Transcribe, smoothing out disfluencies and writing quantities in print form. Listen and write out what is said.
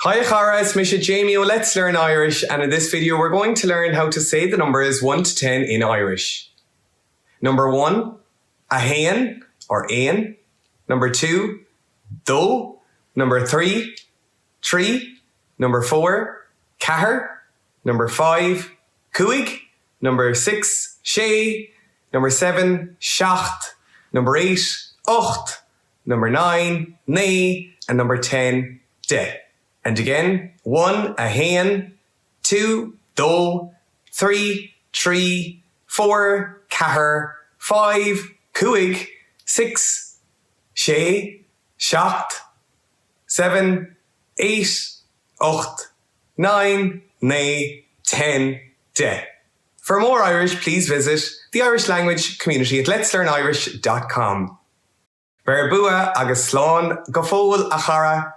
Hi Chara, it's Misha Jamie. Let's learn Irish, and in this video we're going to learn how to say the numbers 1 to 10 in Irish. Number 1, a haon or aon. Number 2, do. Number 3, tree. Number 4, ceathair. Number 5, cúig. Number 6, sé. Number 7, seacht. Number 8, hocht. Number 9, naoi. And number 10, deich. And again, 1, a haon, 2, do, 3, tree, 4, ceathair, 5, cúig, 6, sé, seacht, 7, 8, hocht, 9, naoi, 10, deich. For more Irish, please visit the Irish language community at letslearnirish.com. Ver bua agus slán go fóil a chara